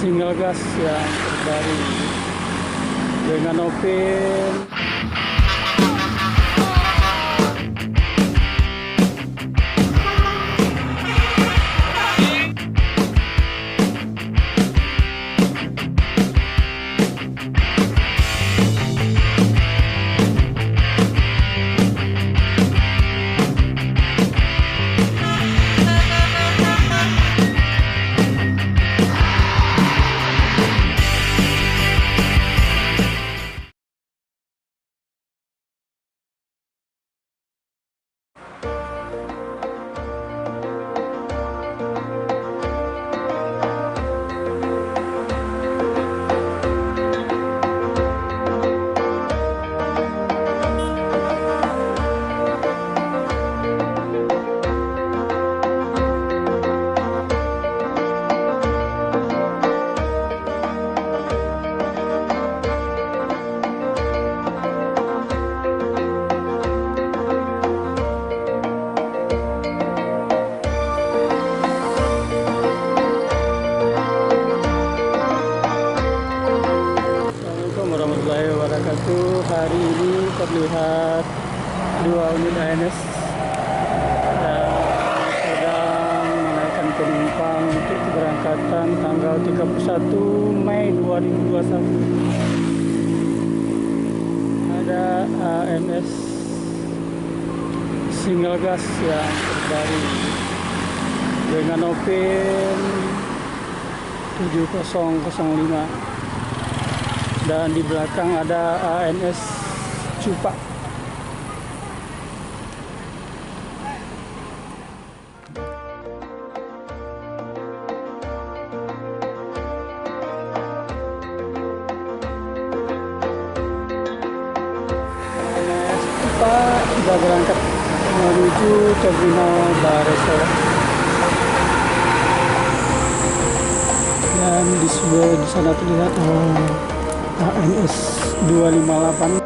single gas yang terbaru dengan open. Hari ini terlihat 2 unit ANS yang sedang menaikkan penumpang untuk keberangkatan tanggal 31 Mei 2021. Ada ANS single gas yang terbaru dengan open 7005. Dan di belakang ada ANS Cupak. ANS Cupak sudah berangkat menuju terminal Bareso. Dan di sana terlihat ANS 258.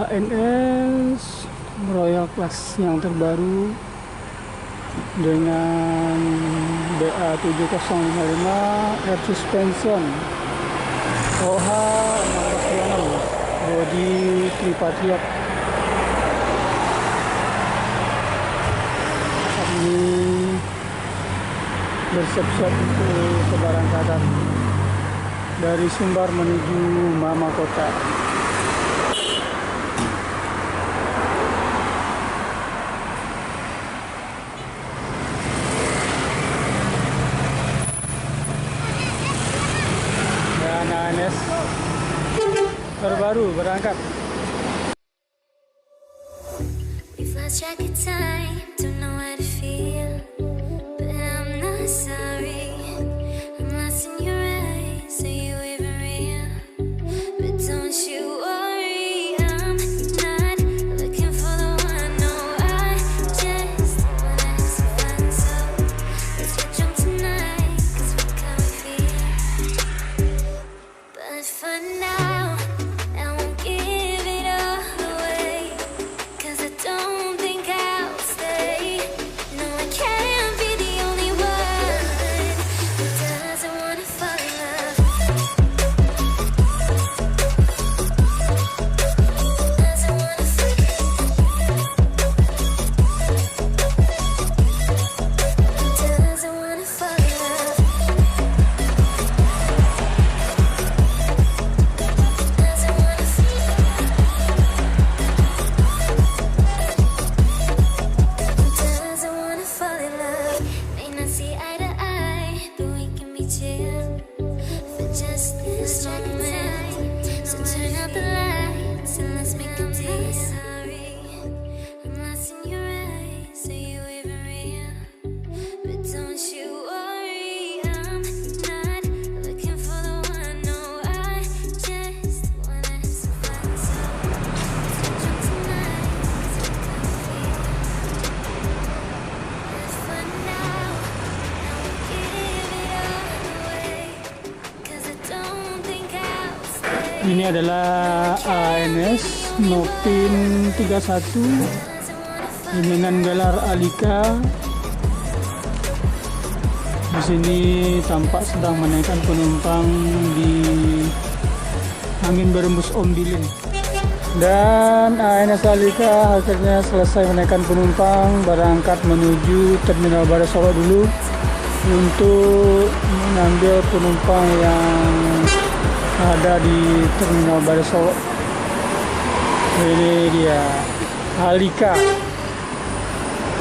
ANS Royal Class yang terbaru dengan BA7055 air suspension, OH 1626, bodi Tripatriot. Ini bersiap-siap untuk keberangkatan dari Sumbar menuju Mama Kota. ANS terbaru berangkat. I won't give it all away, 'cause I don't think I Ini adalah ANS Nopin 31 dengan gelar Alika. Di sini tampak sedang menaikkan penumpang di angin berembus Ombilin. Dan ANS Alika akhirnya selesai menaikkan penumpang, berangkat menuju Terminal Baru Solo dulu untuk mengambil penumpang yang ada di Terminal Baru Solo. Ini dia Alika.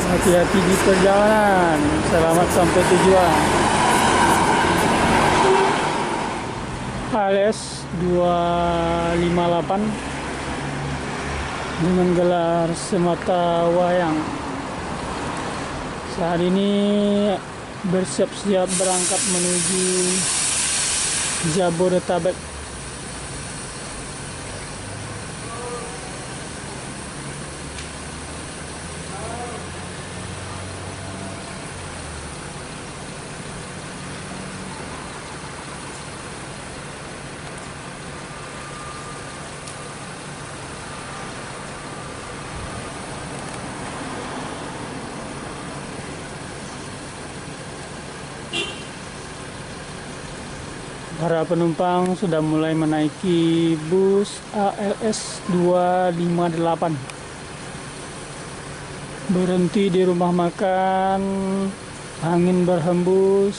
Hati-hati di perjalanan, selamat sampai tujuan. ALS 258 dengan gelar Semata Wayang. Saat ini bersiap-siap berangkat menuju Jabodetabek. Para penumpang sudah mulai menaiki bus ALS 258. Berhenti di rumah makan Angin Berhembus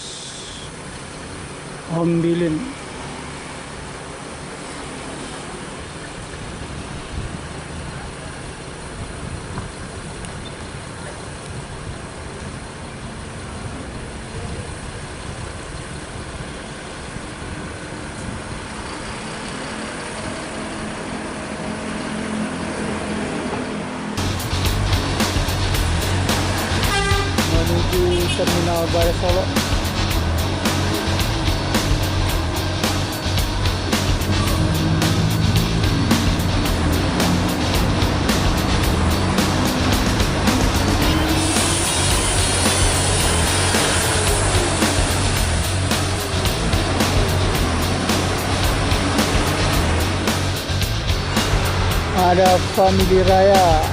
Ombilin. Menuju Terminal Baru Solo. Ada Family Raya.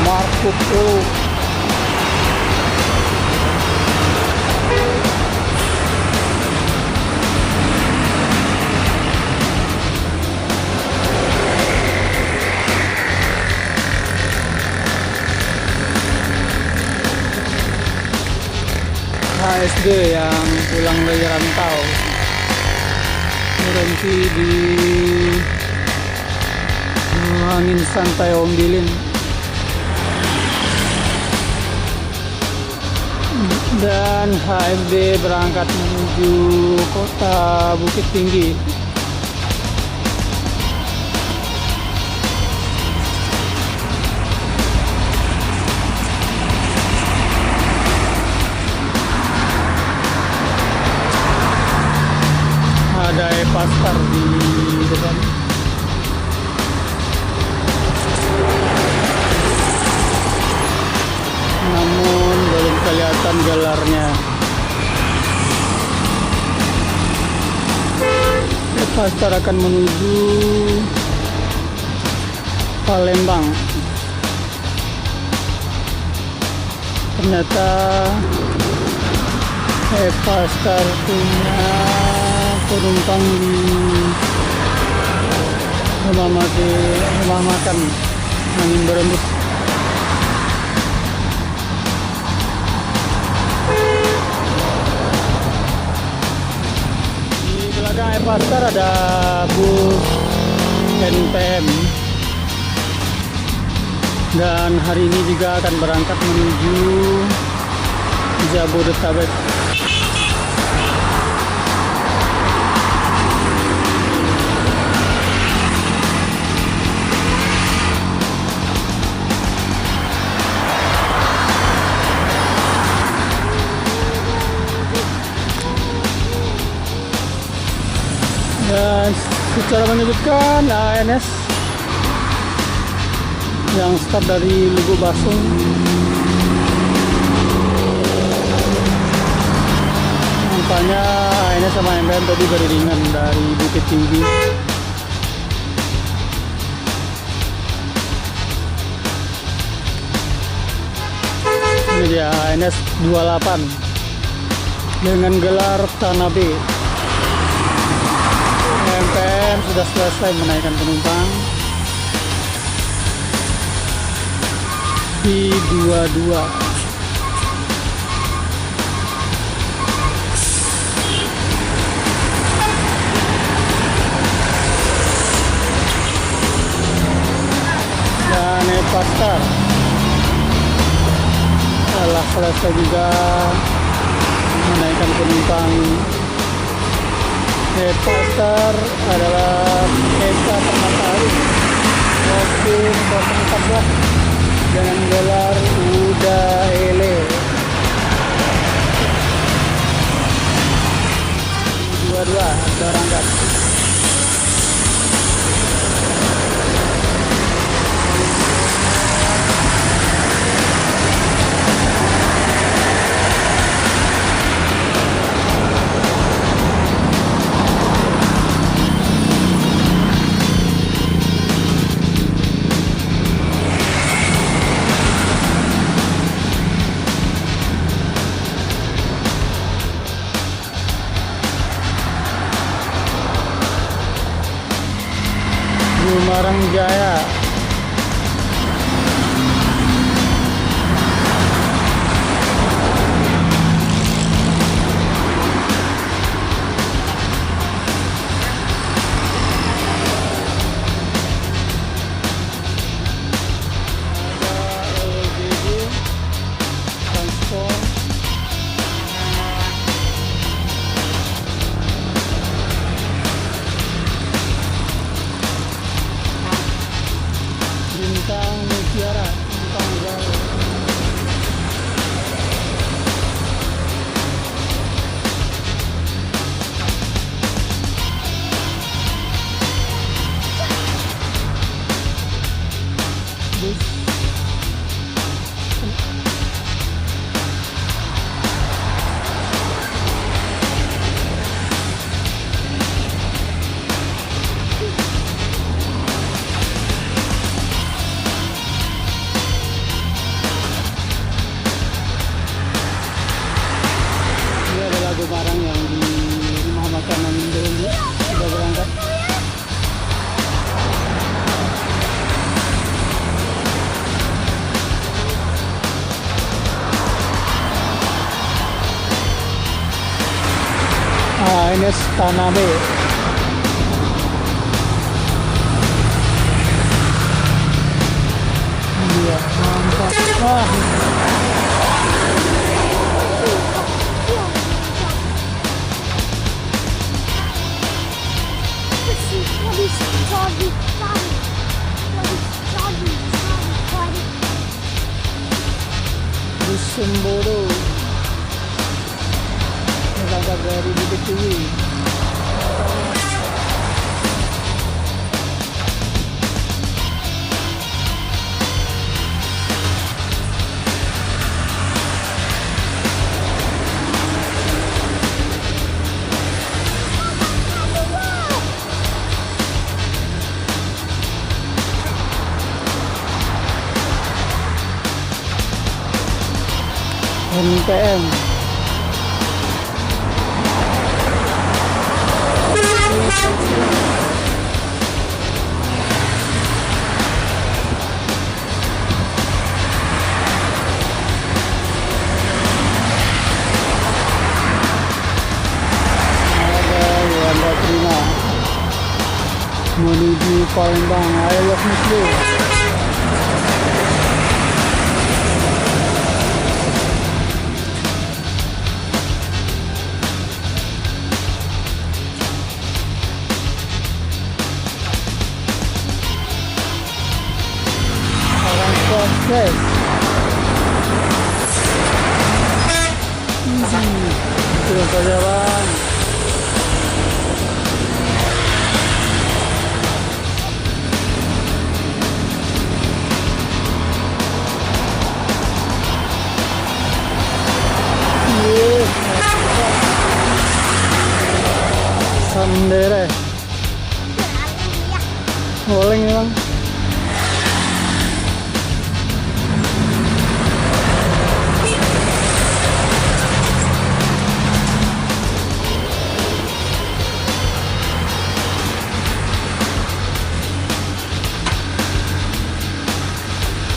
Marco Polo. HSD yang pulang dari rantau berhenti di Angin Santai Ombilin. Dan HMB berangkat menuju kota Bukit Tinggi. Ada Epastar di depan. Namun belum kelihatan gelarnya. Epastar akan menuju Palembang. Ternyata Epastar punya penumpang di rumah makan Angin Berembus. Di belakang Epastar ada bus NPM, dan hari ini juga akan berangkat menuju Jabodetabek. Dan secara menyebutkan ANS yang start dari Lubuk Basung Rupanya ini sama MPM tadi beriringan dari Bukit Tinggi. Ini dia ANS 28 dengan gelar Tanabe. MPM sudah selesai menaikkan penumpang di 22. Dan Pastar telah selesai juga menaikkan penumpang. Pastar adalah Eka Permataru Mobil 014 dengan gelar Uda Ele 22 berangkat. Bumarang Jaya Bintang Mutiara, Bintang Jaya. Bus barang yang di rumah makanan dulu sudah berangkat. Ini Tanabe. Iya, mantap. Semboro berangkat dari Bukit Tinggi. NPM menuju Palembang. Ayo Muslim. Proses itu saja bang. Bandera. Beralih ya. Oleng memang.